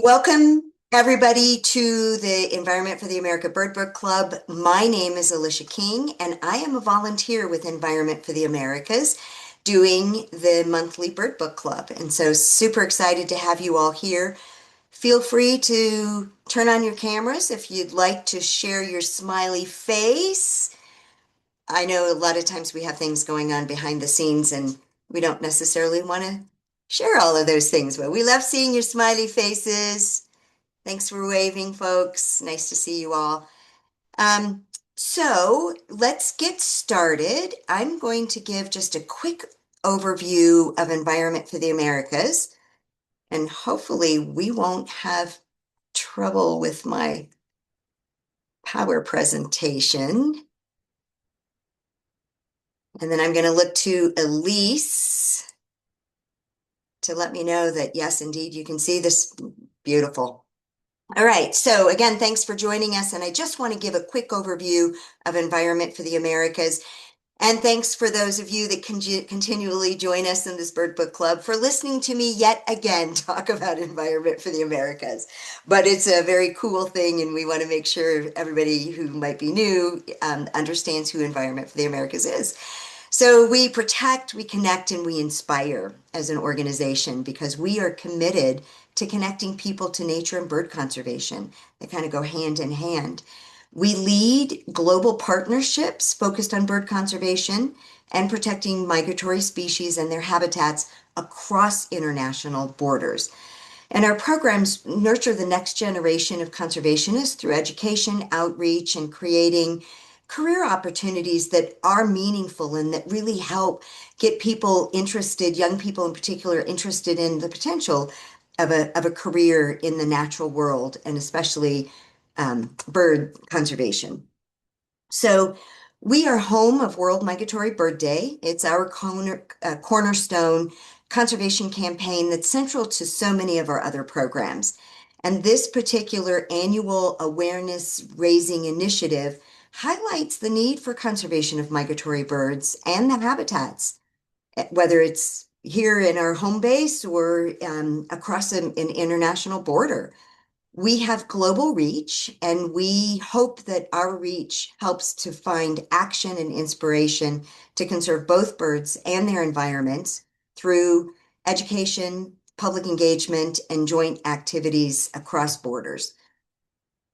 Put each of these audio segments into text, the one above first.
Welcome, everybody, to the Environment for the America Bird Book Club. My name is Alicia King, and I am a volunteer with Environment for the Americas doing the monthly Bird Book Club. And so, super excited to have you all here. Feel free to turn on your cameras if you'd like to share your smiley face. I know a lot of times we have things going on behind the scenes, and we don't necessarily want to share all of those things, but we love seeing your smiley faces. Thanks for waving, folks. Nice to see you all. Um, so let's get started. I'm going to give just a quick overview of Environment for the Americas, and hopefully we won't have trouble with my power presentation. And then I'm going to look to Elise to let me know that, yes, indeed, you can see this. Beautiful. All right, so again, thanks for joining us. And I just want to give a quick overview of Environment for the Americas. And thanks for those of you that continually join us in this Bird Book Club for listening to me yet again talk about Environment for the Americas. But it's a very cool thing, and we want to make sure everybody who might be new understands who Environment for the Americas is. So we protect, we connect, and we inspire as an organization because we are committed to connecting people to nature and bird conservation. They kind of go hand in hand. We lead global partnerships focused on bird conservation and protecting migratory species and their habitats across international borders. And our programs nurture the next generation of conservationists through education, outreach, and creating career opportunities that are meaningful and that really help get people interested, young people in particular, interested in the potential of a career in the natural world and especially bird conservation. So we are home of World Migratory Bird Day. It's our cornerstone conservation campaign that's central to so many of our other programs. And this particular annual awareness raising initiative highlights the need for conservation of migratory birds and the habitats, whether it's here in our home base or across an international border. We have global reach, and we hope that our reach helps to find action and inspiration to conserve both birds and their environments through education, public engagement, and joint activities across borders.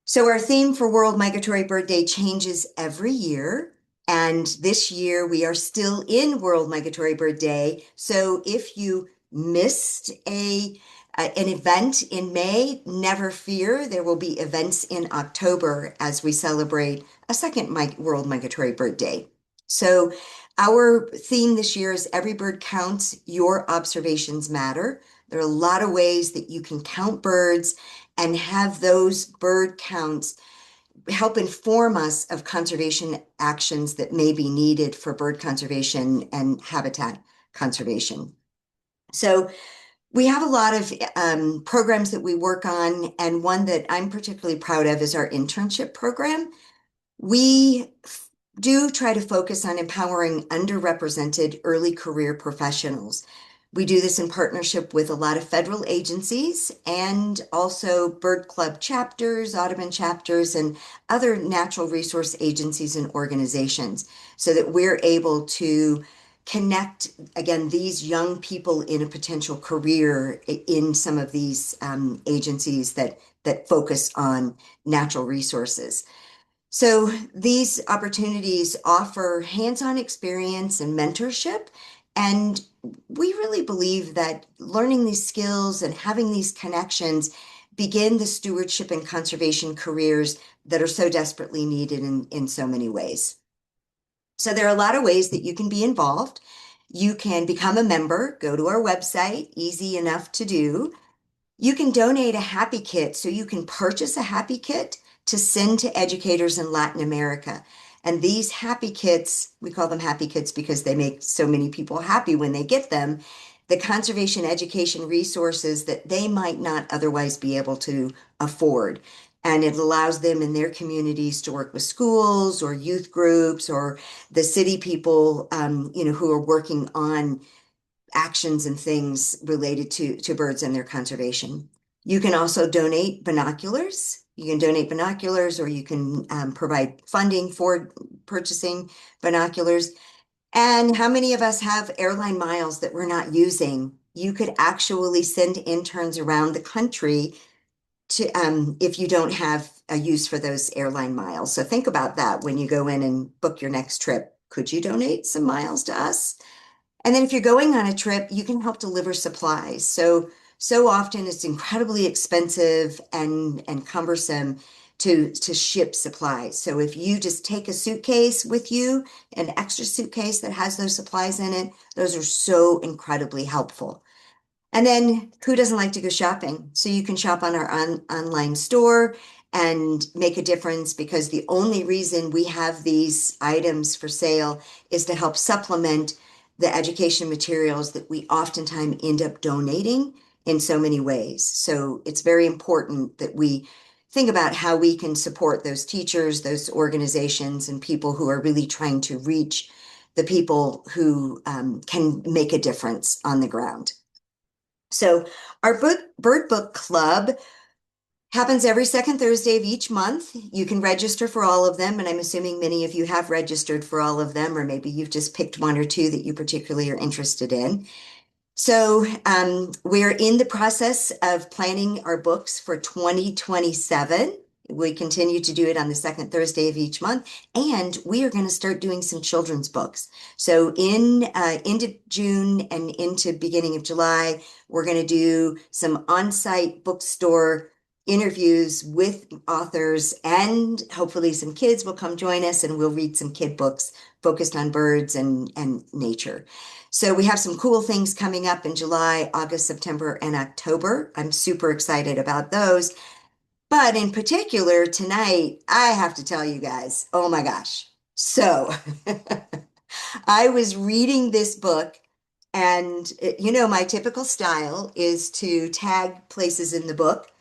So our theme for World Migratory Bird Day changes every year. And this year we are still in World Migratory Bird Day. So if you missed an event in May, never fear. There will be events in October as we celebrate a second World Migratory Bird Day. So our theme this year is Every Bird Counts, Your Observations Matter. There are a lot of ways that you can count birds and have those bird counts help inform us of conservation actions that may be needed for bird conservation and habitat conservation. So we have a lot of programs that we work on, and one that I'm particularly proud of is our internship program. We do try to focus on empowering underrepresented early career professionals. We do this in partnership with a lot of federal agencies and also bird club chapters, Audubon chapters, and other natural resource agencies and organizations so that we're able to connect, again, these young people in a potential career in some of these agencies that focus on natural resources. So these opportunities offer hands-on experience and mentorship. And we really believe that learning these skills and having these connections begin the stewardship and conservation careers that are so desperately needed in so many ways. So there are a lot of ways that you can be involved. You can become a member, go to our website, easy enough to do. You can donate a happy kit, so you can purchase a happy kit to send to educators in Latin America. And these happy kits, we call them happy kits because they make so many people happy when they get them, the conservation education resources that they might not otherwise be able to afford. And it allows them in their communities to work with schools or youth groups or the city people, who are working on actions and things related to birds and their conservation. You can also donate binoculars. You can donate binoculars, or you can provide funding for purchasing binoculars. And how many of us have airline miles that we're not using? You could actually send interns around the country to if you don't have a use for those airline miles. So think about that when you go in and book your next trip. Could you donate some miles to us? And then if you're going on a trip, you can help deliver supplies. So often it's incredibly expensive and cumbersome to ship supplies. So if you just take a suitcase with you, an extra suitcase that has those supplies in it, those are so incredibly helpful. And then who doesn't like to go shopping? So you can shop on our online store and make a difference, because the only reason we have these items for sale is to help supplement the education materials that we oftentimes end up donating in so many ways. So it's very important that we think about how we can support those teachers, those organizations, and people who are really trying to reach the people who can make a difference on the ground. So our Bird Book Club happens every second Thursday of each month. You can register for all of them, and I'm assuming many of you have registered for all of them, or maybe you've just picked one or two that you particularly are interested in. So we're in the process of planning our books for 2027. We continue to do it on the second Thursday of each month, and we are going to start doing some children's books. So into June and into beginning of July, we're going to do some on-site bookstore interviews with authors, and hopefully some kids will come join us, and we'll read some kid books focused on birds and nature. So we have some cool things coming up in July, August, September, and October. I'm super excited about those. But in particular, tonight, I have to tell you guys, oh my gosh. So I was reading this book, and my typical style is to tag places in the book,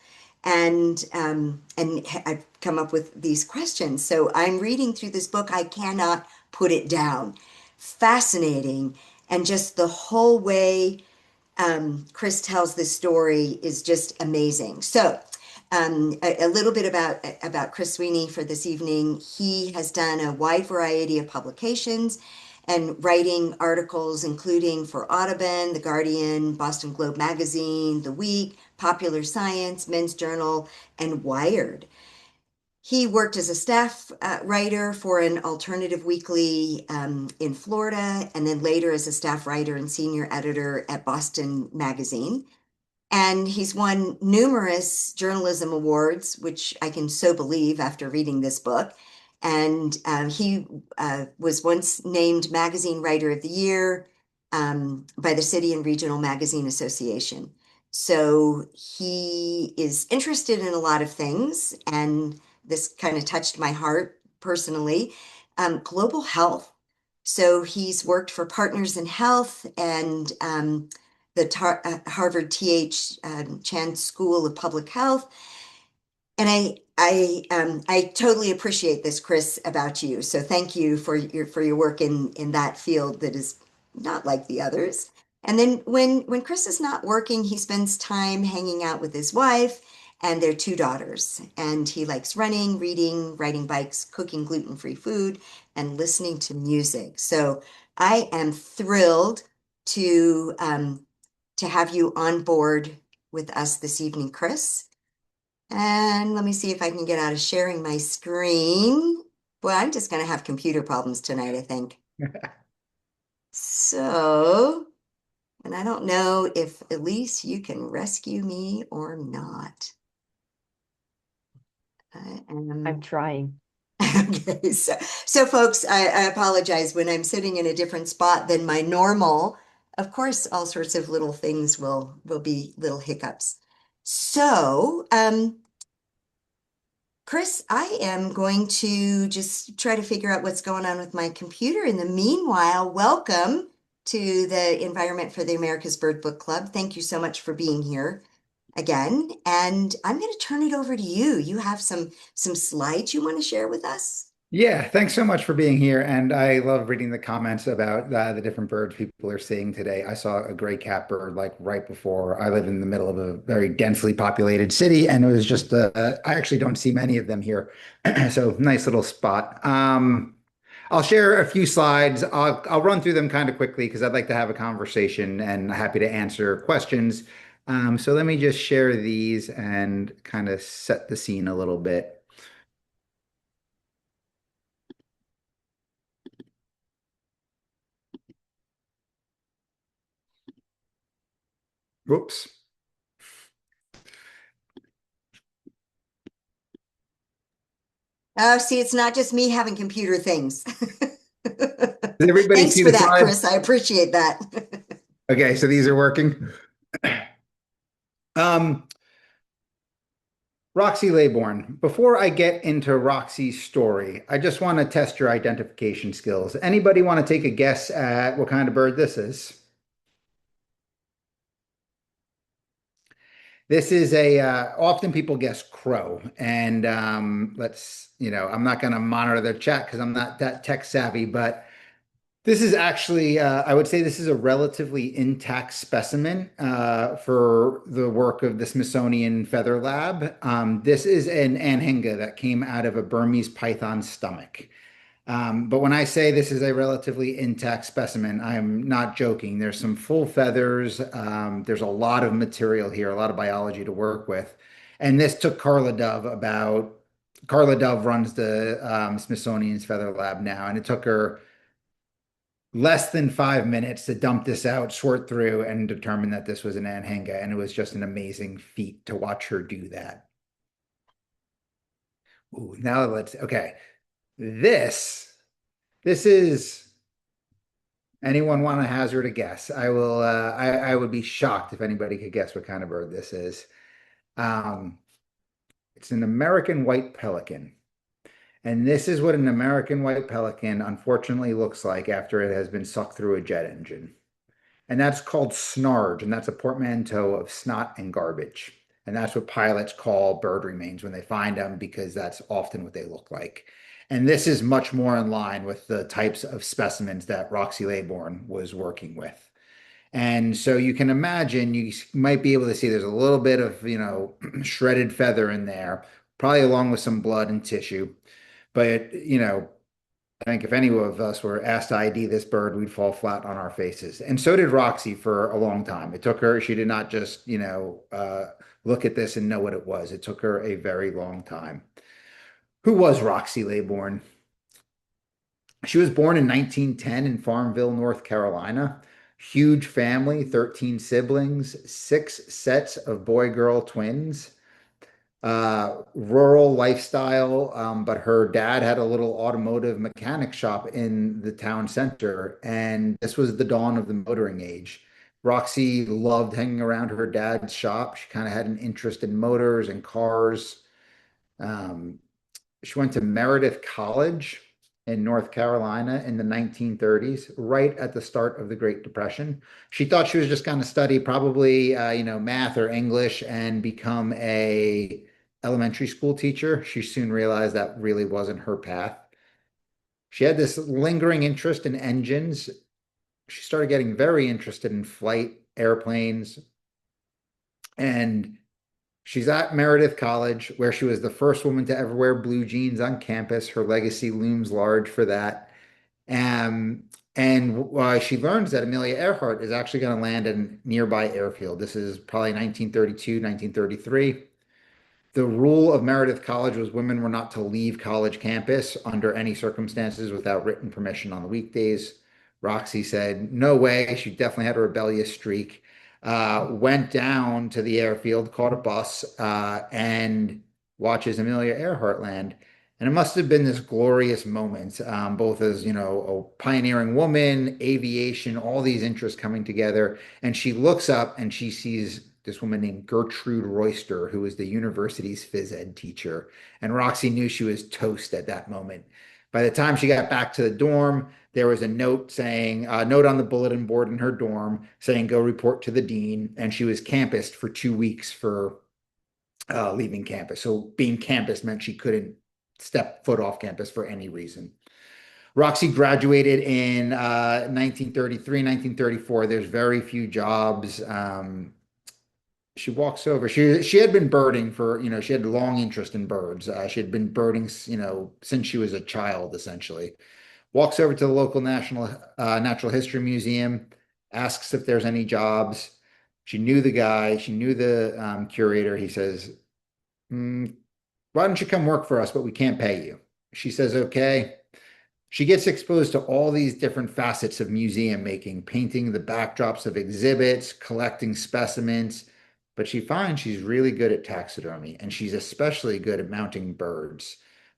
and I've come up with these questions. So I'm reading through this book. I cannot put it down. Fascinating. And just the whole way Chris tells this story is just amazing. So a little bit about Chris Sweeney for this evening. He has done a wide variety of publications and writing articles, including for Audubon, The Guardian, Boston Globe Magazine, The Week, Popular Science, Men's Journal, and Wired. He worked as a staff writer for an alternative weekly in Florida, and then later as a staff writer and senior editor at Boston Magazine. And he's won numerous journalism awards, which I can so believe after reading this book. And he was once named Magazine Writer of the Year by the City and Regional Magazine Association. So he is interested in a lot of things, and this kind of touched my heart personally. Global health. So he's worked for Partners in Health and the Harvard T.H. Chan School of Public Health. And I totally appreciate this, Chris, about you. So thank you for your work in that field that is not like the others. And then when Chris is not working, he spends time hanging out with his wife and their two daughters. And he likes running, reading, riding bikes, cooking gluten-free food, and listening to music. So I am thrilled to have you on board with us this evening, Chris. And let me see if I can get out of sharing my screen. Well, I'm just going to have computer problems tonight, I think. So, and I don't know if Elise, you can rescue me or not. I'm trying. Okay, so folks, I apologize when I'm sitting in a different spot than my normal. Of course, all sorts of little things will be little hiccups. So, Chris, I am going to just try to figure out what's going on with my computer. In the meanwhile, welcome to the Environment for the America's Bird Book Club. Thank you so much for being here again. And I'm going to turn it over to you. You have some slides you want to share with us? Yeah, thanks so much for being here. And I love reading the comments about the different birds people are seeing today. I saw a gray catbird like right before. I live in the middle of a very densely populated city, and it was just I actually don't see many of them here. So nice little spot. I'll share a few slides. I'll run through them kind of quickly because I'd like to have a conversation and happy to answer questions. So let me just share these and kind of set the scene a little bit. Whoops. Oh, see, it's not just me having computer things. Does everybody Thanks see for the that, slides? Chris. I appreciate that. Okay, so these are working. Um, Roxie Laybourne, before I get into Roxy's story, I just want to test your identification skills. Anybody want to take a guess at what kind of bird this is? This is often people guess crow. And I'm not going to monitor their chat because I'm not that tech savvy, but this is actually, I would say this is a relatively intact specimen for the work of the Smithsonian Feather Lab. This is an anhinga that came out of a Burmese python's stomach. But when I say this is a relatively intact specimen, I'm not joking. There's some full feathers. There's a lot of material here, a lot of biology to work with. And this took Carla Dove runs the Smithsonian's Feather Lab now, and it took her less than 5 minutes to dump this out, sort through, and determine that this was an anhinga. And it was just an amazing feat to watch her do that. Ooh, now okay. This, this is, anyone want to hazard a guess? I would be shocked if anybody could guess what kind of bird this is. Um, it's an American white pelican. And this is what an American white pelican unfortunately looks like after it has been sucked through a jet engine. And that's called snarge, and that's a portmanteau of snot and garbage. And that's what pilots call bird remains when they find them, because that's often what they look like. And this is much more in line with the types of specimens that Roxie Laybourne was working with. And so you can imagine, you might be able to see there's a little bit of, shredded feather in there, probably along with some blood and tissue. But, I think if any of us were asked to ID this bird, we'd fall flat on our faces. And so did Roxy for a long time. It took her, she did not just, look at this and know what it was. It took her a very long time. Who was Roxy Laybourne? She was born in 1910 in Farmville, North Carolina. Huge family, 13 siblings, six sets of boy-girl twins. Rural lifestyle, but her dad had a little automotive mechanic shop in the town center, and this was the dawn of the motoring age. Roxy loved hanging around her dad's shop. She kind of had an interest in motors and cars. Um, she went to Meredith College in North Carolina in the 1930s, right at the start of the Great Depression. She thought she was just going to study probably, math or English and become a elementary school teacher. She soon realized that really wasn't her path. She had this lingering interest in engines. She started getting very interested in flight, airplanes, and she's at Meredith College, where she was the first woman to ever wear blue jeans on campus. Her legacy looms large for that. Um, and she learns that Amelia Earhart is actually going to land at a nearby airfield. This is probably 1932, 1933. The rule of Meredith College was women were not to leave college campus under any circumstances without written permission on the weekdays. Roxy said, no way. She definitely had a rebellious streak. Went down to the airfield, caught a bus, and watches Amelia Earhart land. And it must have been this glorious moment, both as, a pioneering woman, aviation, all these interests coming together. And she looks up and she sees this woman named Gertrude Royster, who was the university's phys ed teacher. And Roxy knew she was toast at that moment. By the time she got back to the dorm, there was a note saying, a note on the bulletin board in her dorm saying, go report to the dean. And she was campused for 2 weeks for leaving campus. So being campus meant she couldn't step foot off campus for any reason. Roxy graduated in 1933, 1934. There's very few jobs. She walks over. She had been birding for, she had long interest in birds. She had been birding, since she was a child, essentially. Walks over to the local Natural History Museum, asks if there's any jobs. She knew the guy. She knew the curator. He says, why don't you come work for us, but we can't pay you. She says, okay. She gets exposed to all these different facets of museum making, painting the backdrops of exhibits, collecting specimens, but she finds she's really good at taxidermy, and she's especially good at mounting birds.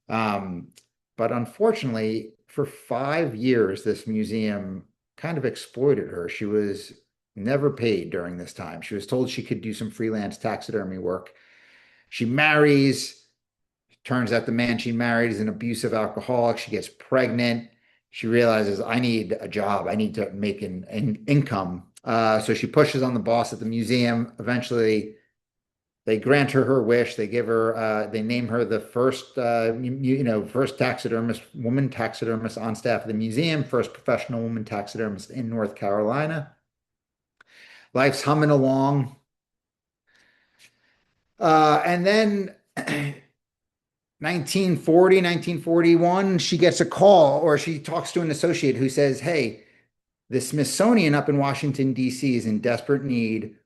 Um, but unfortunately, for 5 years, this museum kind of exploited her. She was never paid during this time. She was told she could do some freelance taxidermy work. She marries. Turns out the man she married is an abusive alcoholic. She gets pregnant. She realizes, I need a job. I need to make an income. So she pushes on the boss at the museum. Eventually, they grant her wish. They name her the first, first taxidermist, woman taxidermist on staff of the museum, first professional woman taxidermist in North Carolina. Life's humming along. And then 1940, 1941, she gets a call, or she talks to an associate who says, hey, the Smithsonian up in Washington, D.C. is in desperate need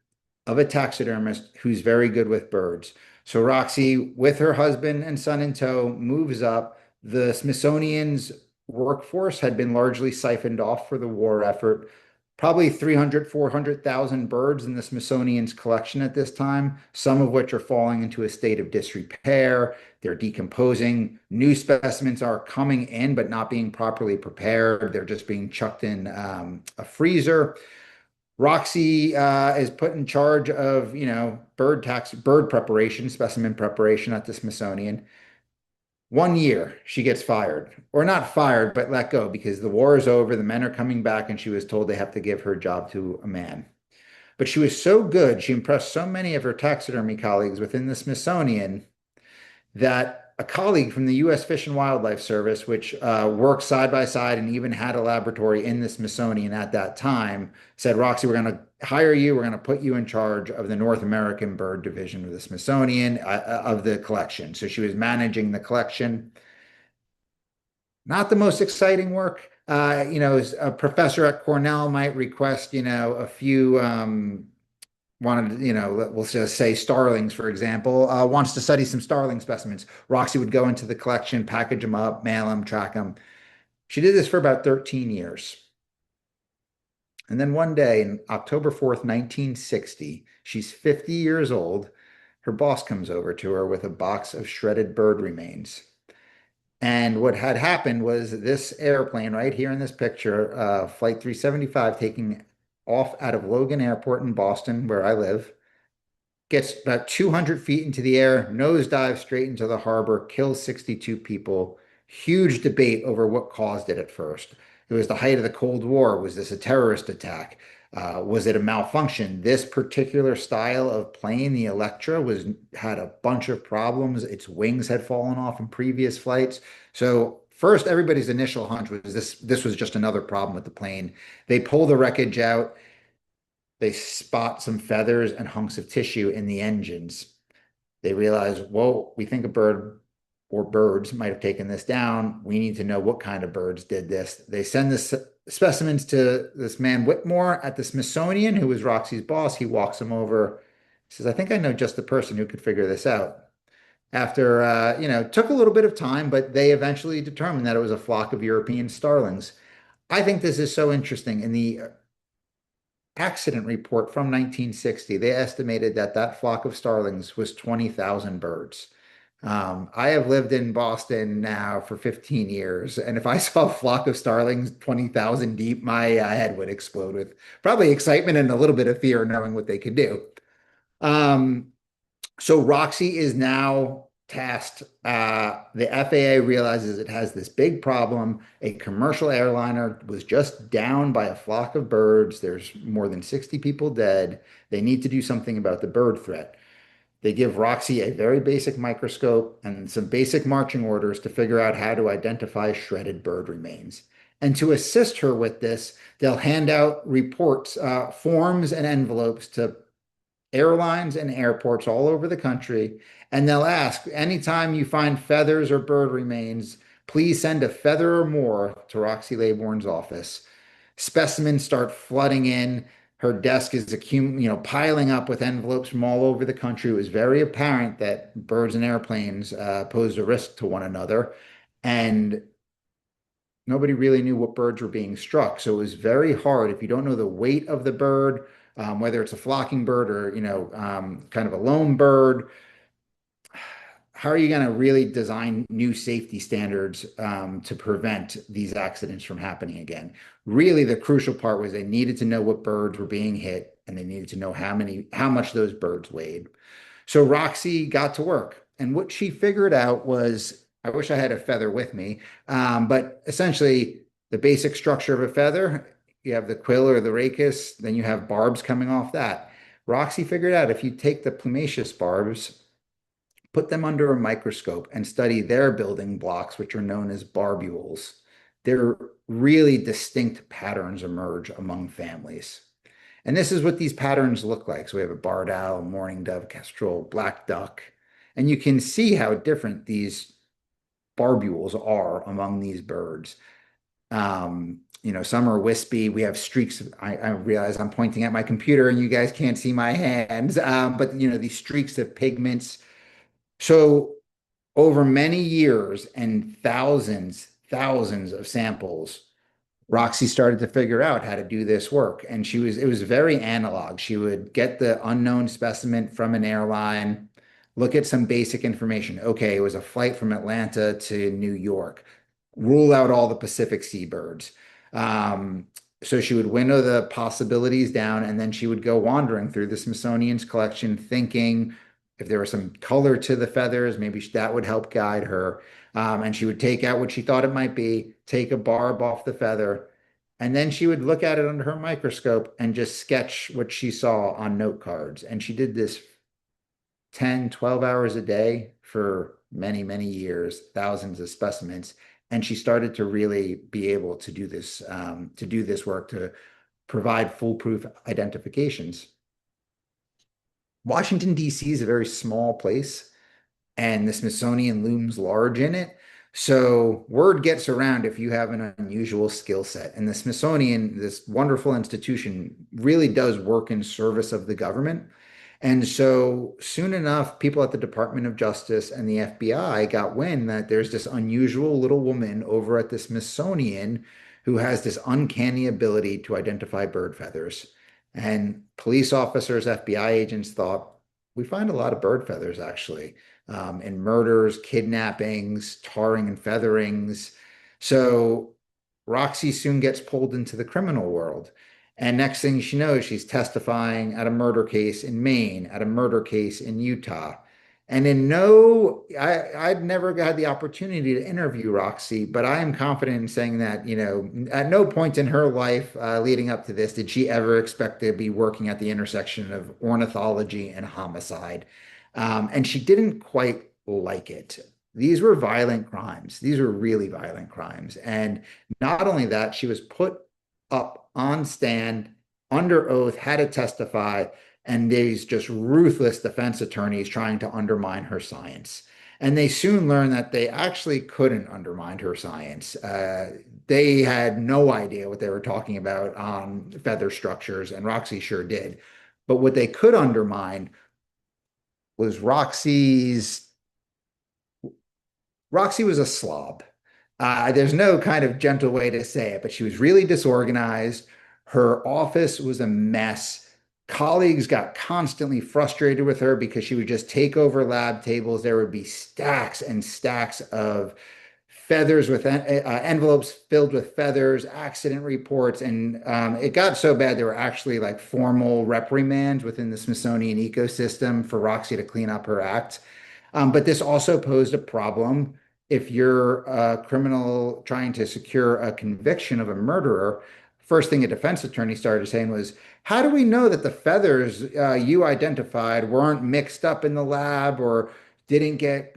of a taxidermist who's very good with birds. So Roxy, with her husband and son in tow, moves up. The Smithsonian's workforce had been largely siphoned off for the war effort. Probably 300, 400,000 birds in the Smithsonian's collection at this time, some of which are falling into a state of disrepair. They're decomposing. New specimens are coming in, but not being properly prepared. They're just being chucked in a freezer. Roxy is put in charge of, bird preparation, specimen preparation at the Smithsonian. 1 year, she gets fired, or not fired, but let go because the war is over. The men are coming back, and she was told they have to give her job to a man. But she was so good, she impressed so many of her taxidermy colleagues within the Smithsonian that a colleague from the U.S. Fish and Wildlife Service, which worked side by side and even had a laboratory in the Smithsonian at that time, said, Roxy, we're going to hire you. We're going to put you in charge of the North American Bird Division of the Smithsonian, of the collection. So she was managing the collection. Not the most exciting work. A professor at Cornell might request, a few wanted, we'll just say starlings, for example, wants to study some starling specimens. Roxy would go into the collection, package them up, mail them, track them. She did this for about 13 years. And then one day, in October 4th, 1960, she's 50 years old. Her boss comes over to her with a box of shredded bird remains. And what had happened was this airplane right here in this picture, Flight 375, taking off out of Logan Airport in Boston, where I live, gets about 200 feet into the air, nosedives straight into the harbor, kills 62 people. Huge debate over what caused it at first. It was the height of the Cold War. Was this a terrorist attack? Was it a malfunction? This particular style of plane, the Electra, had a bunch of problems. Its wings had fallen off in previous flights. So first, everybody's initial hunch was this was just another problem with the plane. They pull the wreckage out. They spot some feathers and hunks of tissue in the engines. They realize, well, we think a bird or birds might have taken this down. We need to know what kind of birds did this. They send the specimens to this man Whitmore at the Smithsonian, who was Roxy's boss. He walks him over. He says, I think I know just the person who could figure this out. After, took a little bit of time, but they eventually determined that it was a flock of European starlings. I think this is so interesting. In the accident report from 1960, they estimated that that flock of starlings was 20,000 birds. I have lived in Boston now for 15 years, and if I saw a flock of starlings 20,000 deep, my head would explode with probably excitement and a little bit of fear knowing what they could do. So Roxy is now tasked. The FAA realizes it has this big problem. A commercial airliner was just downed by a flock of birds. There's more than 60 people dead. They need to do something about the bird threat. They give Roxy a very basic microscope and some basic marching orders to figure out how to identify shredded bird remains. And to assist her with this, they'll hand out reports, forms, and envelopes to airlines and airports all over the country. And they'll ask, anytime you find feathers or bird remains, please send a feather or more to Roxie Laybourne's office. Specimens start flooding in. Her desk is piling up with envelopes from all over the country. It was very apparent that birds and airplanes posed a risk to one another, and nobody really knew what birds were being struck. So it was very hard if you don't know the weight of the bird, whether it's a flocking bird or kind of a lone bird. How are you going to really design new safety standards to prevent these accidents from happening again? Really, the crucial part was they needed to know what birds were being hit, and they needed to know how much those birds weighed. So Roxy got to work, and what she figured out was, I wish I had a feather with me, but essentially the basic structure of a feather, you have the quill or the rachis, then you have barbs coming off that. Roxy figured out if you take the plumaceous barbs, put them under a microscope and study their building blocks, which are known as barbules, there really distinct patterns emerge among families. And this is what these patterns look like. So we have a barred owl, mourning dove, kestrel, black duck, and you can see how different these barbules are among these birds. Some are wispy. We have streaks. I realize I'm pointing at my computer and you guys can't see my hands, but these streaks of pigments. So over many years and thousands of samples, Roxy started to figure out how to do this work. And it was very analog. She would get the unknown specimen from an airline, look at some basic information. Okay, it was a flight from Atlanta to New York. Rule out all the Pacific seabirds. So she would winnow the possibilities down, and then she would go wandering through the Smithsonian's collection, thinking if there was some color to the feathers, maybe that would help guide her. And she would take out what she thought it might be, take a barb off the feather, and then she would look at it under her microscope and just sketch what she saw on note cards. And she did this 10, 12 hours a day for many, many years, thousands of specimens. And she started to really be able to do this work to provide foolproof identifications. Washington, D.C. is a very small place, and the Smithsonian looms large in it. So word gets around if you have an unusual skill set. And the Smithsonian, this wonderful institution, really does work in service of the government. And so soon enough, people at the Department of Justice and the FBI got wind that there's this unusual little woman over at the Smithsonian who has this uncanny ability to identify bird feathers. And police officers, FBI agents thought, we find a lot of bird feathers actually, in murders, kidnappings, tarring and featherings. So Roxy soon gets pulled into the criminal world. And next thing she knows, she's testifying at a murder case in Maine, at a murder case in Utah. And I'd never had the opportunity to interview Roxy, but I am confident in saying that, at no point in her life leading up to this did she ever expect to be working at the intersection of ornithology and homicide. And she didn't quite like it. These were violent crimes. These were really violent crimes. And not only that, she was put up on stand under oath, had to testify, and these just ruthless defense attorneys trying to undermine her science. And they soon learned that they actually couldn't undermine her science. They had no idea what they were talking about on feather structures, and Roxy sure did. But what they could undermine was Roxy was a slob. There's no kind of gentle way to say it, but she was really disorganized. Her office was a mess. Colleagues got constantly frustrated with her because she would just take over lab tables. There would be stacks and stacks of feathers with envelopes filled with feathers, accident reports, and it got so bad there were actually like formal reprimands within the Smithsonian ecosystem for Roxy to clean up her act. But this also posed a problem if you're a criminal trying to secure a conviction of a murderer. first thing a defense attorney started saying was, how do we know that the feathers you identified weren't mixed up in the lab or didn't get,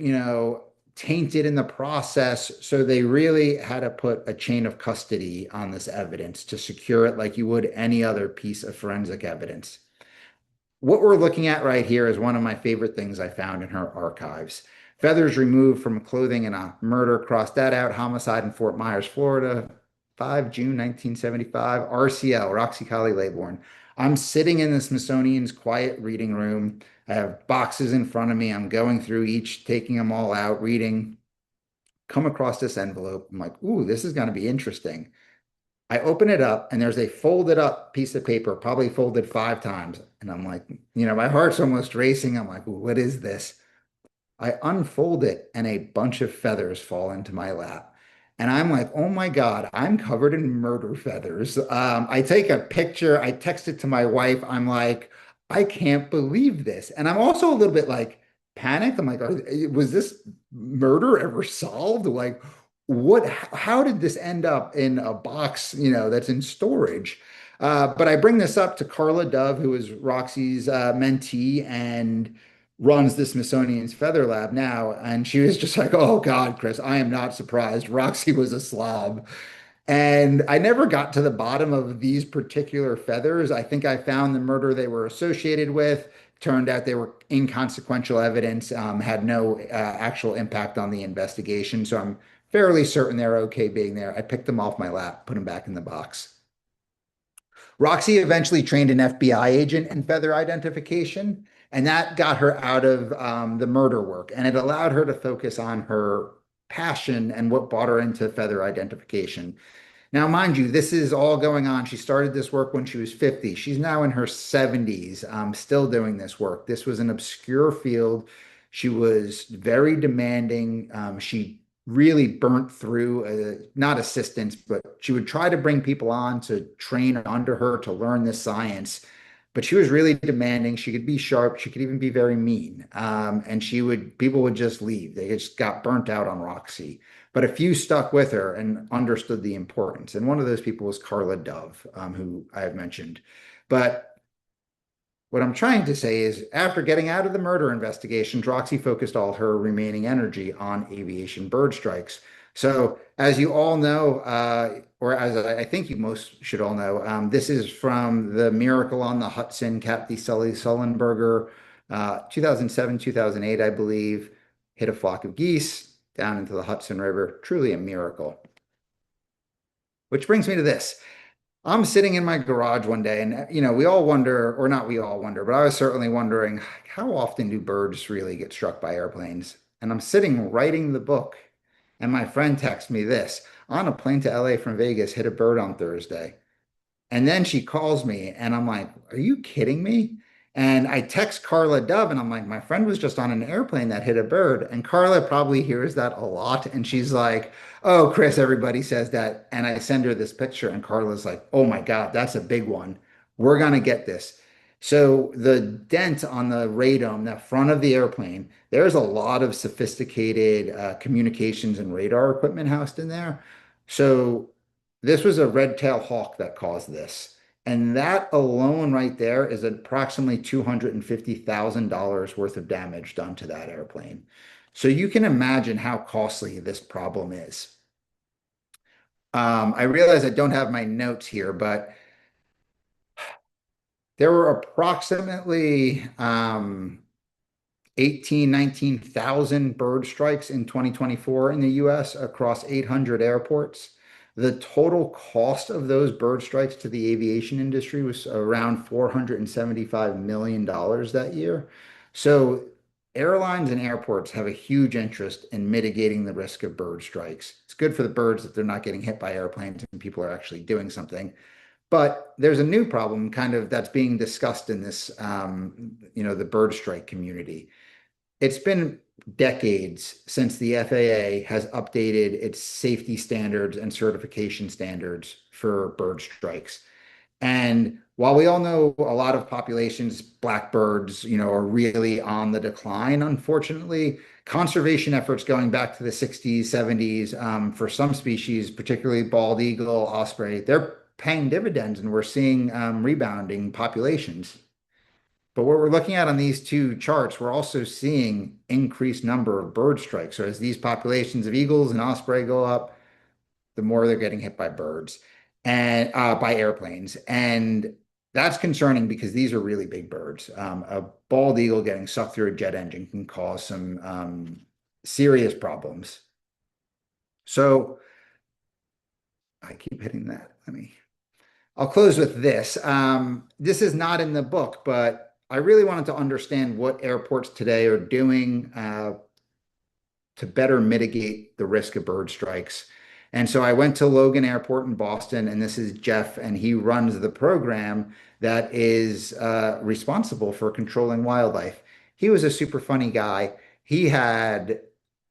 tainted in the process? So they really had to put a chain of custody on this evidence to secure it like you would any other piece of forensic evidence. What we're looking at right here is one of my favorite things I found in her archives. Feathers removed from clothing in a murder, crossed that out, homicide in Fort Myers, Florida, 5 June 1975, RCL, Roxie Laybourne. I'm sitting in the Smithsonian's quiet reading room. I have boxes in front of me. I'm going through each, taking them all out, reading. Come across this envelope. I'm like, ooh, this is going to be interesting. I open it up and there's a folded up piece of paper, probably folded 5 times. And I'm like, my heart's almost racing. I'm like, what is this? I unfold it and a bunch of feathers fall into my lap. And I'm like, oh my God, I'm covered in murder feathers. I take a picture, I text it to my wife. I'm like, I can't believe this. And I'm also a little bit like panicked. I'm like, was this murder ever solved? Like, how did this end up in a box, that's in storage? But I bring this up to Carla Dove, who is Roxy's mentee and runs the Smithsonian's Feather Lab now. And she was just like, oh God, Chris, I am not surprised. Roxy was a slob. And I never got to the bottom of these particular feathers. I think I found the murder they were associated with. Turned out they were inconsequential evidence, had no actual impact on the investigation. So I'm fairly certain they're okay being there. I picked them off my lap, put them back in the box. Roxy eventually trained an FBI agent in feather identification, and that got her out of the murder work, and it allowed her to focus on her passion and what brought her into feather identification. Now, mind you, this is all going on. She started this work when she was 50. She's now in her 70s, still doing this work. This was an obscure field. She was very demanding. She really burnt through, not assistants, but she would try to bring people on to train under her to learn this science. But she was really demanding. She could be sharp. She could even be very mean. And people would just leave. They just got burnt out on Roxy. But a few stuck with her and understood the importance. And one of those people was Carla Dove, who I have mentioned. But what I'm trying to say is, after getting out of the murder investigations, Roxy focused all her remaining energy on aviation bird strikes. So, as you all know, or as I think you most should all know, this is from the Miracle on the Hudson, Captain Sully Sullenberger, 2007, 2008, I believe, hit a flock of geese down into the Hudson River. Truly a miracle. Which brings me to this. I'm sitting in my garage one day, and we all wonder, or not we all wonder, but I was certainly wondering, how often do birds really get struck by airplanes? And I'm sitting writing the book, and my friend texts me this: on a plane to LA from Vegas, hit a bird on Thursday. And then she calls me, and I'm like, are you kidding me? And I text Carla Dove, and I'm like, my friend was just on an airplane that hit a bird. And Carla probably hears that a lot. And she's like, oh, Chris, everybody says that. And I send her this picture, and Carla's like, oh my God, that's a big one. We're going to get this. So the dent on the radome, the front of the airplane, there's a lot of sophisticated communications and radar equipment housed in there. So this was a red-tailed hawk that caused this. And that alone right there is approximately $250,000 worth of damage done to that airplane. So you can imagine how costly this problem is. I realize I don't have my notes here, but there were approximately 19,000 bird strikes in 2024 in the US across 800 airports. The total cost of those bird strikes to the aviation industry was around $475 million that year. So airlines and airports have a huge interest in mitigating the risk of bird strikes. It's good for the birds that they're not getting hit by airplanes and people are actually doing something. But there's a new problem kind of that's being discussed in this, the bird strike community. It's been decades since the FAA has updated its safety standards and certification standards for bird strikes. And while we all know a lot of populations, blackbirds, are really on the decline, unfortunately, conservation efforts going back to the 60s, 70s, for some species, particularly bald eagle, osprey, they're paying dividends and we're seeing rebounding populations. But what we're looking at on these two charts, we're also seeing increased number of bird strikes. So as these populations of eagles and osprey go up, the more they're getting hit by birds and by airplanes. And that's concerning because these are really big birds. A bald eagle getting sucked through a jet engine can cause some serious problems. So I keep hitting that. I'll close with this. This is not in the book, but I really wanted to understand what airports today are doing to better mitigate the risk of bird strikes. And so I went to Logan Airport in Boston, and this is Jeff, and he runs the program that is responsible for controlling wildlife. He was a super funny guy. He had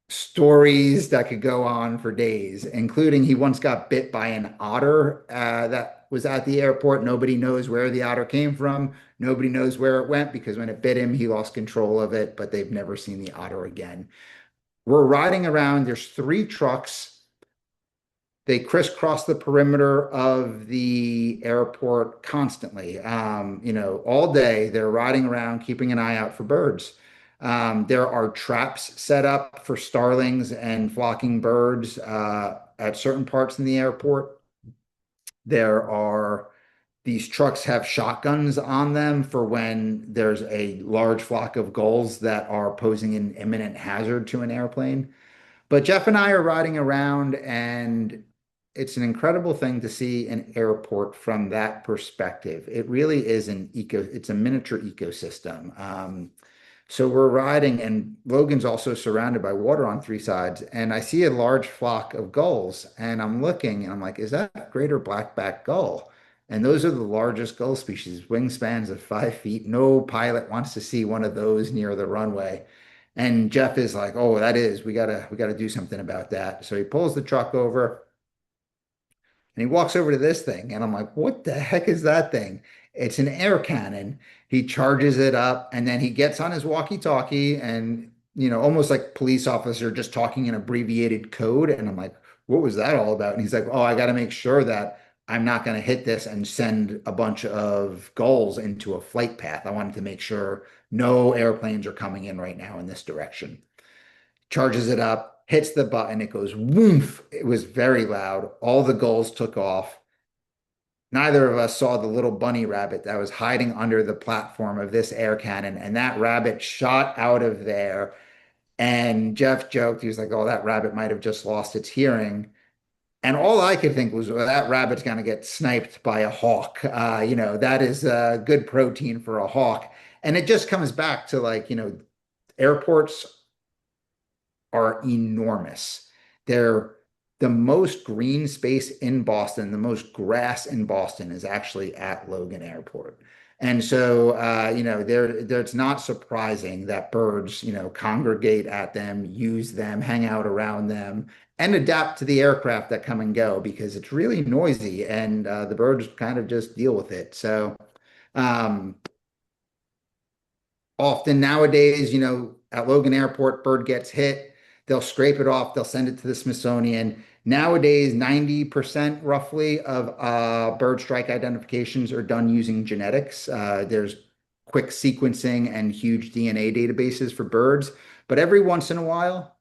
stories that could go on for days, including he once got bit by an otter that was at the airport. Nobody knows where the otter came from. Nobody knows where it went because when it bit him, he lost control of it, but they've never seen the otter again. We're riding around. There's 3 trucks. They crisscross the perimeter of the airport constantly. All day they're riding around, keeping an eye out for birds. There are traps set up for starlings and flocking birds at certain parts in the airport. These trucks have shotguns on them for when there's a large flock of gulls that are posing an imminent hazard to an airplane. But Jeff and I are riding around, and it's an incredible thing to see an airport from that perspective. It really is it's a miniature ecosystem. So we're riding, and Logan's also surrounded by water on 3 sides. And I see a large flock of gulls, and I'm looking, and I'm like, is that a greater black-backed gull? And those are the largest gull species, wingspans of 5 feet. No pilot wants to see one of those near the runway. And Jeff is like, "Oh, we gotta do something about that." So he pulls the truck over and he walks over to this thing, and I'm like, "What the heck is that thing?" It's an air cannon. He charges it up, and then he gets on his walkie-talkie, and almost like police officer just talking in abbreviated code. And I'm like, "What was that all about?" And he's like, "Oh, I got to make sure that I'm not going to hit this and send a bunch of gulls into a flight path. I wanted to make sure no airplanes are coming in right now in this direction." Charges it up, hits the button, it goes woof. It was very loud. All the gulls took off. Neither of us saw the little bunny rabbit that was hiding under the platform of this air cannon, and that rabbit shot out of there. And Jeff joked, he was like, "Oh, that rabbit might have just lost its hearing." And all I could think was, well, that rabbit's going to get sniped by a hawk. That is good protein for a hawk. And it just comes back to airports are enormous. They're the most green space in Boston, the most grass in Boston is actually at Logan Airport. And so, it's not surprising that birds, congregate at them, use them, hang out around them, and adapt to the aircraft that come and go because it's really noisy and the birds kind of just deal with it. So, um, often nowadays, at Logan Airport, bird gets hit, they'll scrape it off, they'll send it to the Smithsonian. Nowadays, 90% roughly of bird strike identifications are done using genetics. There's quick sequencing and huge DNA databases for birds, but every once in a while,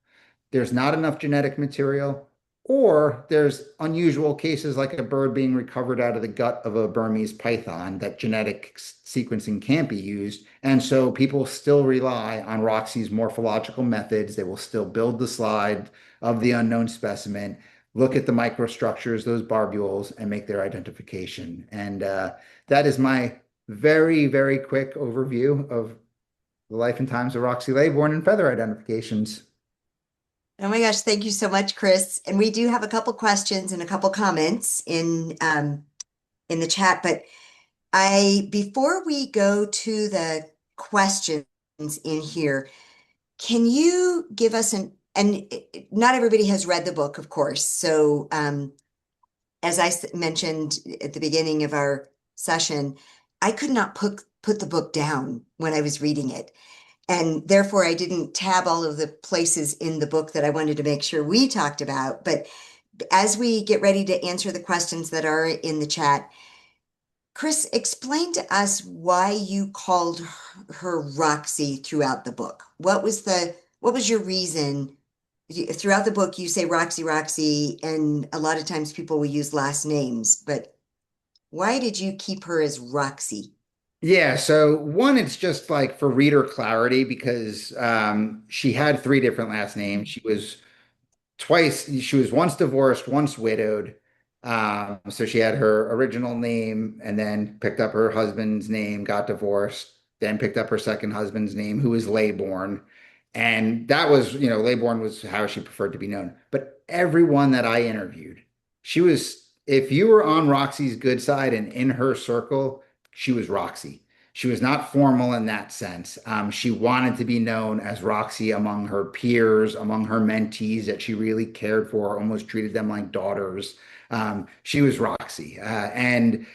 there's not enough genetic material, or there's unusual cases like a bird being recovered out of the gut of a Burmese python that genetic sequencing can't be used. And so people still rely on Roxie's morphological methods. They will still build the slide of the unknown specimen, look at the microstructures, those barbules, and make their identification. And that is my very, very quick overview of the life and times of Roxie Laybourne and feather identifications. Oh my gosh, thank you so much, Chris. And we do have a couple questions and a couple comments in the chat, but before we go to the questions in here, can you give us not everybody has read the book, of course. So as I mentioned at the beginning of our session, I could not put the book down when I was reading it. And therefore, I didn't tab all of the places in the book that I wanted to make sure we talked about. But as we get ready to answer the questions that are in the chat, Chris, explain to us why you called her Roxy throughout the book. What was your reason? Throughout the book, you say Roxy, Roxy, and a lot of times people will use last names, but why did you keep her as Roxy? Yeah, so one, it's just like for reader clarity because she had three different last names. She was once divorced, once widowed. So she had her original name and then picked up her husband's name, got divorced, then picked up her second husband's name, who was Laybourne. And that was, Laybourne was how she preferred to be known. But everyone that I interviewed, if you were on Roxy's good side and in her circle, she was Roxy. She was not formal in that sense. She wanted to be known as Roxy among her peers, among her mentees that she really cared for, almost treated them like daughters. She was Roxy. I'm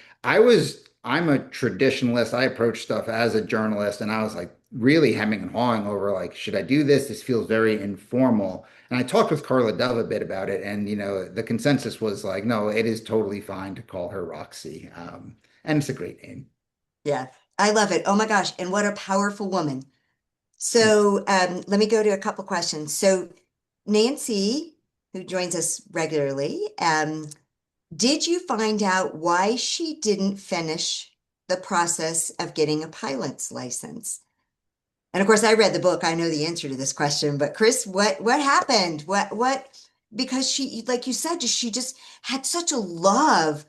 a traditionalist. I approach stuff as a journalist, and I was like really hemming and hawing over like, should I do this? This feels very informal. And I talked with Carla Dove a bit about it, and the consensus was like, no, it is totally fine to call her Roxy. And it's a great name. Yeah, I love it. Oh my gosh, and what a powerful woman. So let me go to a couple questions. So Nancy, who joins us regularly, did you find out why she didn't finish the process of getting a pilot's license? And of course, I read the book. I know the answer to this question, but Chris, what happened? Because she, like you said, she just had such a love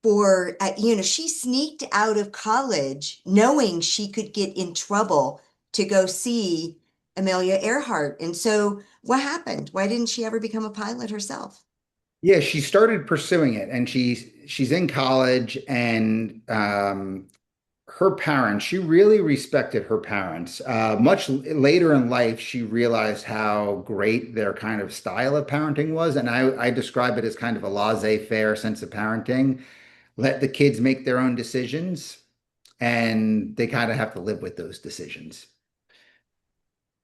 for, she sneaked out of college knowing she could get in trouble to go see Amelia Earhart. And so what happened? Why didn't she ever become a pilot herself? Yeah, she started pursuing it, and she's in college, and her parents, she really respected her parents. Much later in life, she realized how great their kind of style of parenting was, and I describe it as kind of a laissez-faire sense of parenting. Let the kids make their own decisions, and they kind of have to live with those decisions.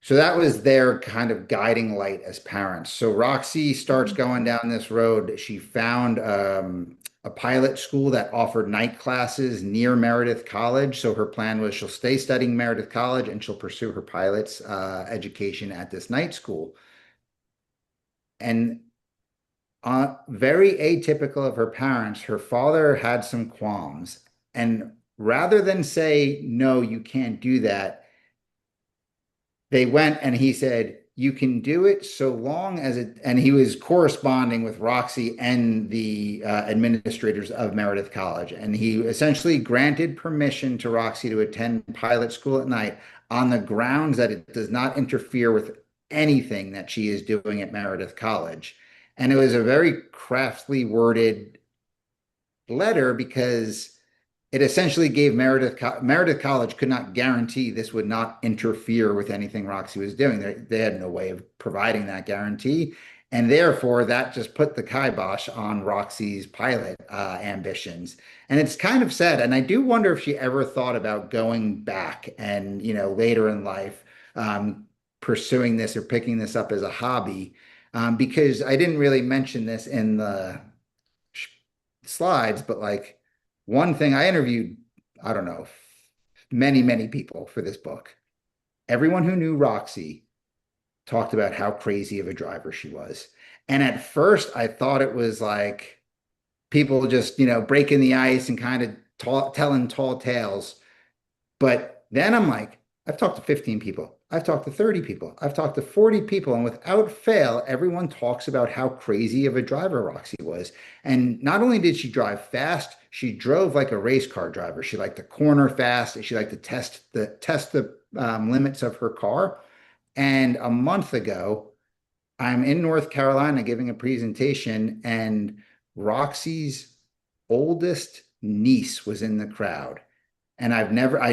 So that was their kind of guiding light as parents. So Roxy starts Mhm. going down this road. She found a pilot school that offered night classes near Meredith College. So her plan was she'll stay studying Meredith College and she'll pursue her pilot's education at this night school. And very atypical of her parents, her father had some qualms. And rather than say, no, you can't do that, they went and he said, you can do it so long as it, and he was corresponding with Roxy and the administrators of Meredith College. And he essentially granted permission to Roxy to attend pilot school at night on the grounds that it does not interfere with anything that she is doing at Meredith College. And it was a very craftily worded letter because it essentially gave Meredith College could not guarantee this would not interfere with anything Roxy was doing. They had no way of providing that guarantee. And therefore, that just put the kibosh on Roxy's pilot ambitions. And it's kind of sad. And I do wonder if she ever thought about going back and, later in life, pursuing this or picking this up as a hobby. Because I didn't really mention this in the slides, but like one thing I interviewed, I don't know, many, many people for this book. Everyone who knew Roxy talked about how crazy of a driver she was. And at first, I thought it was like people just, breaking the ice and kind of telling tall tales. But then I'm like, I've talked to 15 people. I've talked to 30 people. I've talked to 40 people. And without fail, everyone talks about how crazy of a driver Roxy was. And not only did she drive fast, she drove like a race car driver. She liked to corner fast. She liked to test the limits of her car. And a month ago, I'm in North Carolina giving a presentation, and Roxy's oldest niece was in the crowd. And I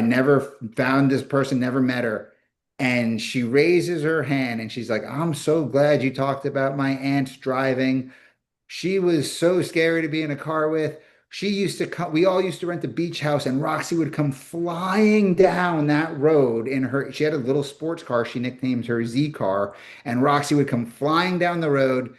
never found this person, never met her. And she raises her hand and she's like, I'm so glad you talked about my aunt's driving. She was so scary to be in a car with. She used to come, we all used to rent the beach house, and Roxy would come flying down that road in she had a little sports car she nicknamed her Z car. And Roxy would come flying down the road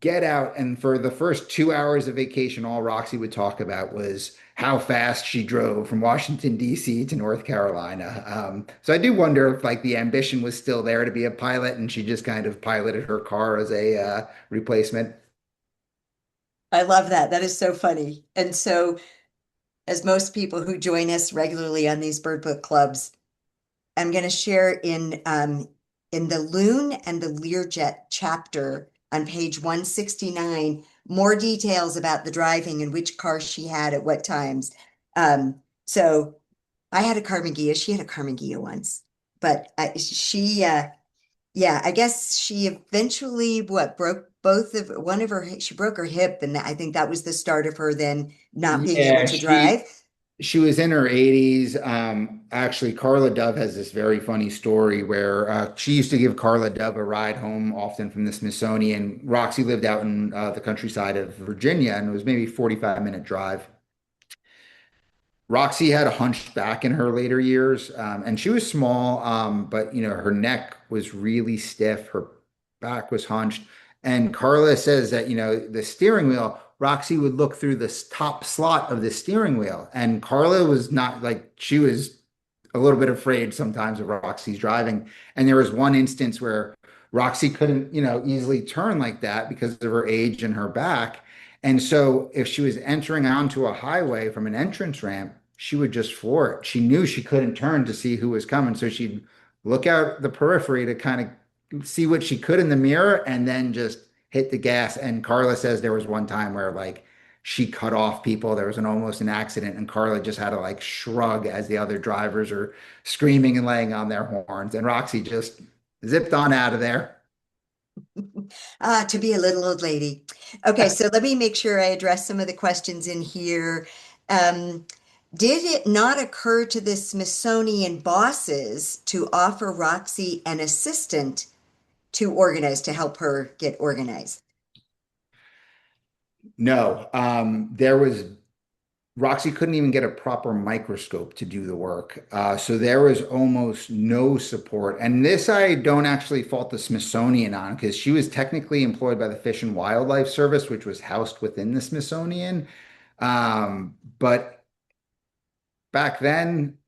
get out. And for the first 2 hours of vacation, all Roxy would talk about was how fast she drove from Washington, D.C. to North Carolina. So I do wonder if like the ambition was still there to be a pilot and she just kind of piloted her car as a replacement. I love that. That is so funny. And so, as most people who join us regularly on these bird book clubs, I'm going to share in the Loon and the Learjet chapter on page 169 more details about the driving and which car she had at what times. So I had a Carmagia. She had a Carmagia once, but yeah, I guess she eventually broke both of one of her, she broke her hip, and I think that was the start of her then not being able Yeah, to drive. she was in her 80s. Actually, Carla Dove has this very funny story where she used to give Carla Dove a ride home often from the Smithsonian. Roxy lived out in the countryside of Virginia, and it was maybe 45-minute drive. Roxy had a hunched back in her later years, and she was small, but her neck was really stiff, her back was hunched. And Carla says that the steering wheel, Roxy would look through the top slot of the steering wheel, and Carla was not like she was a little bit afraid sometimes of Roxy's driving. And there was one instance where Roxy couldn't, easily turn like that because of her age and her back. And so if she was entering onto a highway from an entrance ramp, she would just floor it. She knew she couldn't turn to see who was coming. So she'd look out the periphery to kind of see what she could in the mirror and then just hit the gas. And Carla says there was one time where like she cut off people. There was almost an accident, and Carla just had to like shrug as the other drivers are screaming and laying on their horns. And Roxy just zipped on out of there. Ah, to be a little old lady. Okay, so let me make sure I address some of the questions in here. Um, did it not occur to the Smithsonian bosses to offer Roxy an assistant to organize, to help her get organized? No, there was Roxy couldn't even get a proper microscope to do the work. So there was almost no support. And this I don't actually fault the Smithsonian on because she was technically employed by the Fish and Wildlife Service, which was housed within the Smithsonian. But back then,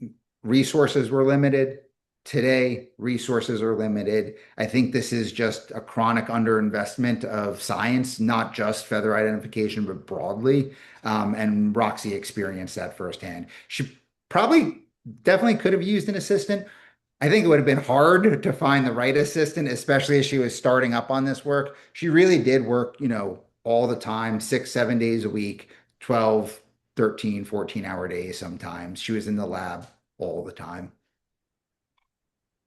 resources were limited. Today, resources are limited. I think this is just a chronic underinvestment of science, not just feather identification, but broadly. And Roxy experienced that firsthand. She probably definitely could have used an assistant. I think it would have been hard to find the right assistant, especially as she was starting up on this work. She really did work, all the time, 6, 7 days a week, 12, 13, 14-hour days sometimes. She was in the lab all the time.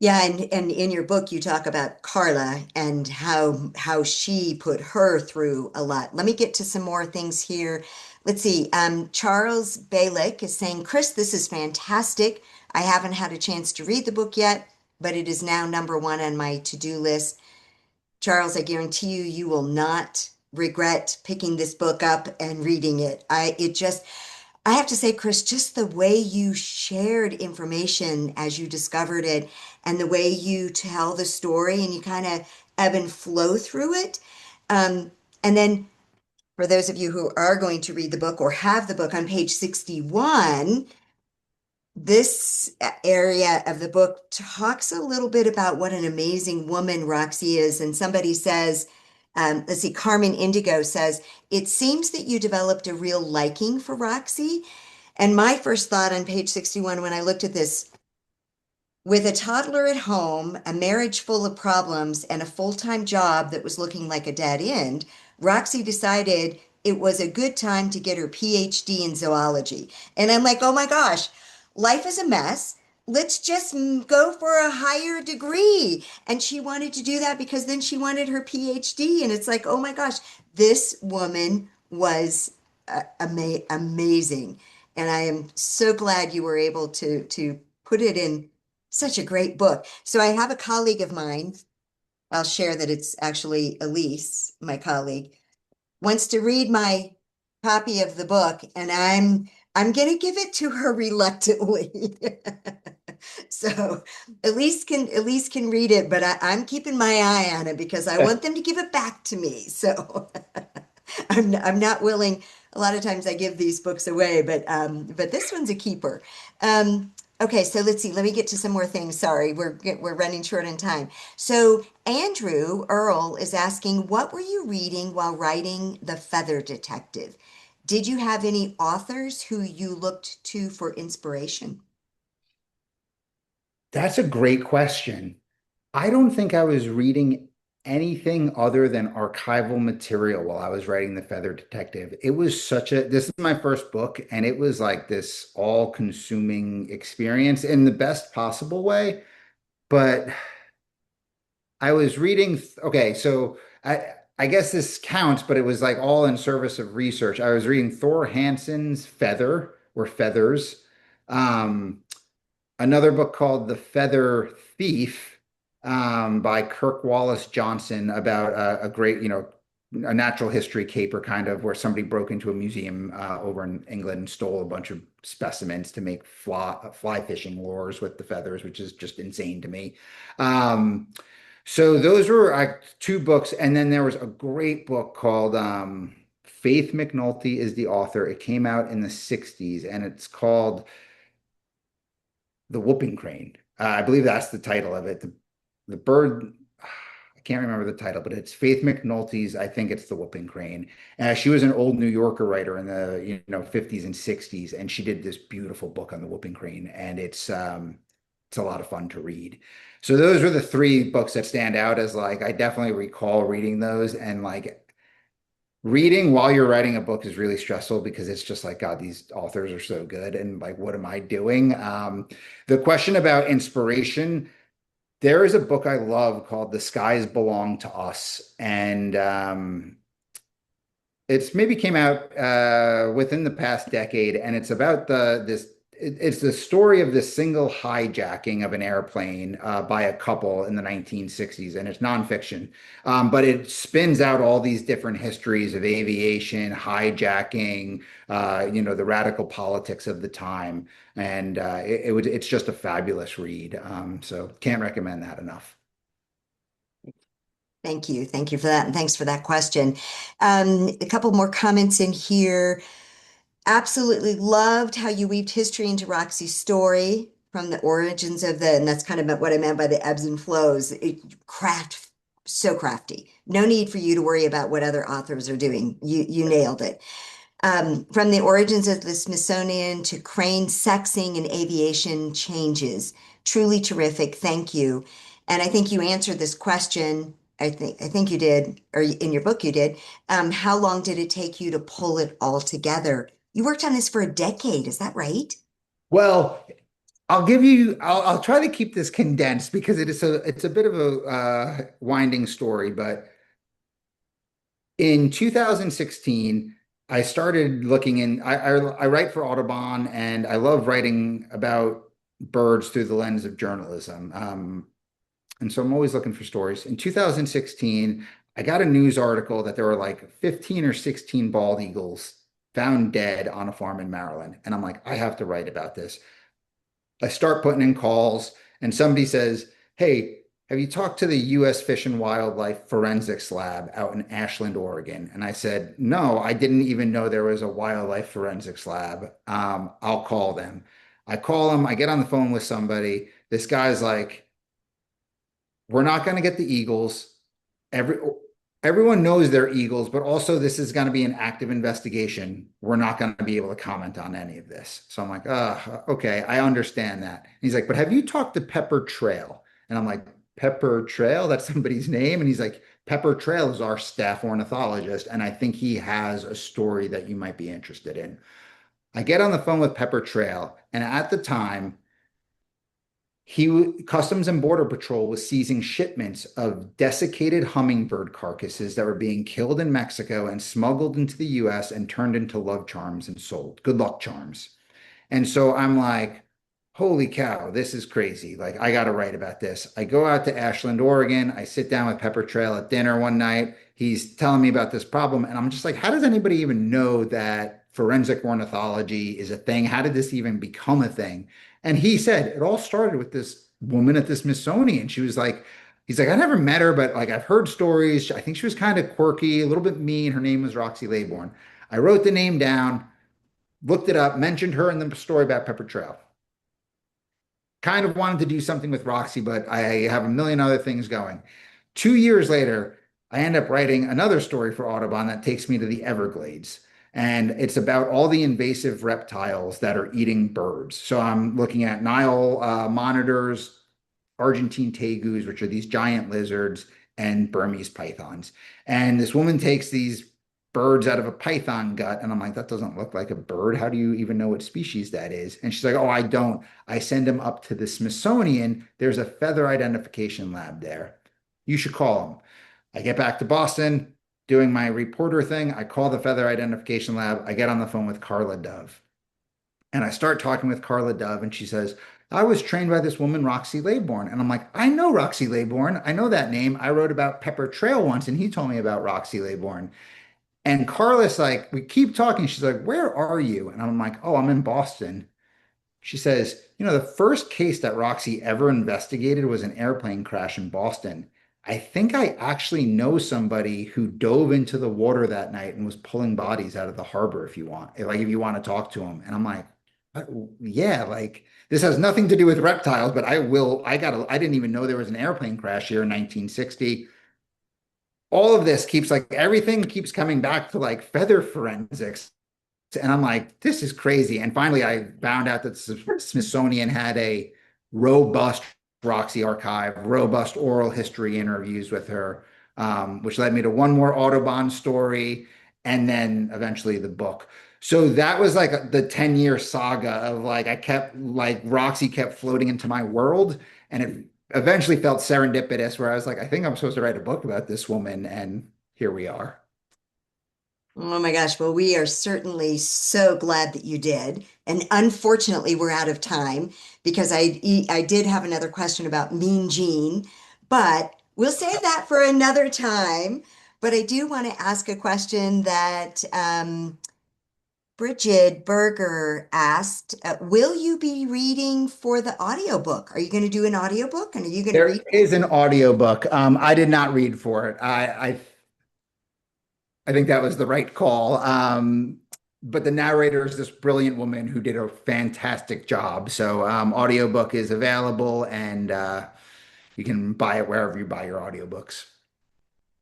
Yeah, and in your book you talk about Carla and how she put her through a lot. Let me get to some more things here. Let's see. Charles Balick is saying, Chris, this is fantastic. I haven't had a chance to read the book yet, but it is now number one on my to-do list. Charles, I guarantee you, you will not regret picking this book up and reading it. I have to say, Chris, just the way you shared information as you discovered it and the way you tell the story and you kind of ebb and flow through it. And then for those of you who are going to read the book or have the book on page 61, this area of the book talks a little bit about what an amazing woman Roxy is. And somebody says, let's see, Carmen Indigo says, it seems that you developed a real liking for Roxy. And my first thought on page 61, when I looked at this, with a toddler at home, a marriage full of problems, and a full-time job that was looking like a dead end, Roxy decided it was a good time to get her PhD in zoology. And I'm like, oh my gosh, life is a mess. Let's just go for a higher degree. And she wanted to do that because then she wanted her PhD. And it's like, oh my gosh, this woman was amazing. And I am so glad you were able to put it in such a great book. So I have a colleague of mine, I'll share that it's actually Elise, my colleague, wants to read my copy of the book, and I'm going to give it to her reluctantly. So at least can read it, but I'm keeping my eye on it because I want them to give it back to me. So I'm not willing. A lot of times I give these books away, but this one's a keeper. Okay, so let's see. Let me get to some more things. Sorry, we're running short on time. So Andrew Earl is asking, what were you reading while writing The Feather Detective? Did you have any authors who you looked to for inspiration? That's a great question. I don't think I was reading anything other than archival material while I was writing The Feather Detective. It was this is my first book, and it was like this all-consuming experience in the best possible way. But I was reading, okay, so I guess this counts, but it was like all in service of research. I was reading Thor Hansen's Feather or Feathers. Um, Another book called The Feather Thief by Kirk Wallace Johnson about a great, a natural history caper kind of where somebody broke into a museum over in England and stole a bunch of specimens to make fly fishing lures with the feathers, which is just insane to me. Um, so those were two books, and then there was a great book called Faith McNulty is the author. It came out in the 60s, and it's called The Whooping Crane. I believe that's the title of it. The bird, I can't remember the title, but it's Faith McNulty's. I think it's The Whooping Crane. She was an old New Yorker writer in the 50s and 60s, and she did this beautiful book on the Whooping Crane, and it's a lot of fun to read. So those are the three books that stand out as like I definitely recall reading those, and like reading while you're writing a book is really stressful because it's just like, God, these authors are so good. And like, what am I doing? The question about inspiration, there is a book I love called The Skies Belong to Us. And it's maybe came out within the past decade, and it's about it's the story of this single hijacking of an airplane by a couple in the 1960s, and it's nonfiction. But it spins out all these different histories of aviation, hijacking, the radical politics of the time, and it's just a fabulous read. So can't recommend that enough. Thank you. Thank you for that. And thanks for that question. A couple more comments in here. Absolutely loved how you weaved history into Roxy's story from the origins of and that's kind of what I meant by the ebbs and flows. So crafty. No need for you to worry about what other authors are doing. You nailed it. From the origins of the Smithsonian to crane sexing and aviation changes. Truly terrific. Thank you. And I think you answered this question. I think you did, or in your book you did. How long did it take you to pull it all together? You worked on this for a decade, is that right? Well, I'll try to keep this condensed because it's a bit of a winding story, but in 2016, I started looking I write for Audubon, and I love writing about birds through the lens of journalism. And so I'm always looking for stories. In 2016, I got a news article that there were like 15 or 16 bald eagles found dead on a farm in Maryland. And I'm like, I have to write about this. I start putting in calls, and somebody says, "Hey, have you talked to the U.S. Fish and Wildlife Forensics Lab out in Ashland, Oregon?" And I said, "No, I didn't even know there was a wildlife forensics lab. I'll call them." I call them, I get on the phone with somebody. This guy's like, "We're not going to get the eagles. Every Everyone knows they're eagles, but also this is going to be an active investigation. We're not going to be able to comment on any of this." So I'm like, okay, I understand that. And he's like, "But have you talked to Pepper Trail?" And I'm like, "Pepper Trail? That's somebody's name?" And he's like, "Pepper Trail is our staff ornithologist, and I think he has a story that you might be interested in." I get on the phone with Pepper Trail, and at the time, Customs and Border Patrol was seizing shipments of desiccated hummingbird carcasses that were being killed in Mexico and smuggled into the US and turned into love charms and sold. Good luck charms. And so I'm like, holy cow, this is crazy. Like, I got to write about this. I go out to Ashland, Oregon. I sit down with Pepper Trail at dinner one night. He's telling me about this problem. And I'm just like, how does anybody even know that forensic ornithology is a thing? How did this even become a thing? And he said it all started with this woman at the Smithsonian. She was like, he's like, I never met her, but like I've heard stories. I think she was kind of quirky, a little bit mean. Her name was Roxie Laybourne. I wrote the name down, looked it up, mentioned her in the story about Pepper Trail. Kind of wanted to do something with Roxy, but I have a million other things going. 2 years later, I end up writing another story for Audubon that takes me to the Everglades. And it's about all the invasive reptiles that are eating birds. So I'm looking at Nile monitors, Argentine tegus, which are these giant lizards, and Burmese pythons. And this woman takes these birds out of a python gut, and I'm like, that doesn't look like a bird. How do you even know what species that is? And she's like, oh, I don't. I send them up to the Smithsonian. There's a feather identification lab there. You should call them. I get back to Boston, doing my reporter thing. I call the feather identification lab. I get on the phone with Carla Dove. And I start talking with Carla Dove, and she says, I was trained by this woman, Roxie Laybourne. And I'm like, I know Roxie Laybourne. I know that name. I wrote about Pepper Trail once, and he told me about Roxie Laybourne. And Carla's like, we keep talking. She's like, where are you? And I'm like, oh, I'm in Boston. She says, the first case that Roxy ever investigated was an airplane crash in Boston. I think I actually know somebody who dove into the water that night and was pulling bodies out of the harbor if you want to talk to him. And I'm like, yeah, like this has nothing to do with reptiles, but I didn't even know there was an airplane crash here in 1960. All of this keeps like everything keeps coming back to like feather forensics. And I'm like, this is crazy. And finally, I found out that the Smithsonian had a robust Roxy archive, robust oral history interviews with her, which led me to one more Audubon story and then eventually the book. So that was like the 10-year saga of like, Roxy kept floating into my world. And it eventually felt serendipitous where I was like, I think I'm supposed to write a book about this woman. And here we are. Oh my gosh. Well, we are certainly so glad that you did. And unfortunately, we're out of time because I did have another question about Mean Gene, but we'll save that for another time. But I do want to ask a question that Bridget Berger asked, will you be reading for the audiobook? Are you going to do an audiobook and are you going to There read? is an audiobook. I did not read for it. I think that was the right call. But the narrator is this brilliant woman who did a fantastic job. So audiobook is available and you can buy it wherever you buy your audiobooks.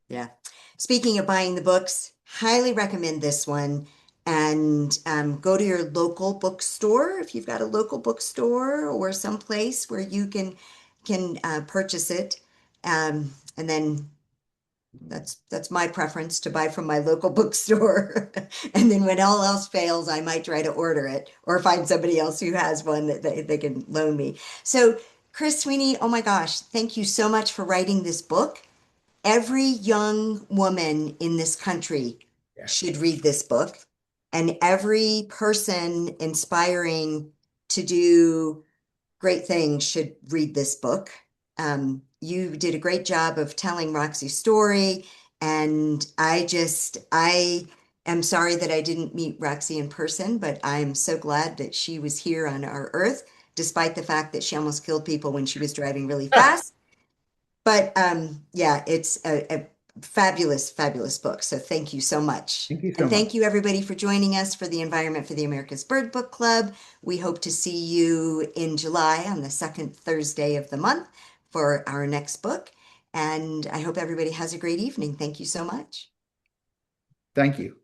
Yeah. Speaking of buying the books, highly recommend this one. And go to your local bookstore if you've got a local bookstore or someplace where you can purchase it. And then that's my preference to buy from my local bookstore. And then when all else fails, I might try to order it or find somebody else who has one that they can loan me. So, Chris Sweeney, oh my gosh, thank you so much for writing this book. Every young woman in this country Yes. should read this book, and every person inspiring to do great things should read this book. You did a great job of telling Roxy's story, and I am sorry that I didn't meet Roxy in person, but I'm so glad that she was here on our earth, despite the fact that she almost killed people when she was driving really fast. But yeah, it's a fabulous, fabulous book. So thank you so much. Thank you so And much. thank you everybody for joining us for the Environment for the Americas Bird Book Club. We hope to see you in July on the second Thursday of the month for our next book. And I hope everybody has a great evening. Thank you so much. Thank you.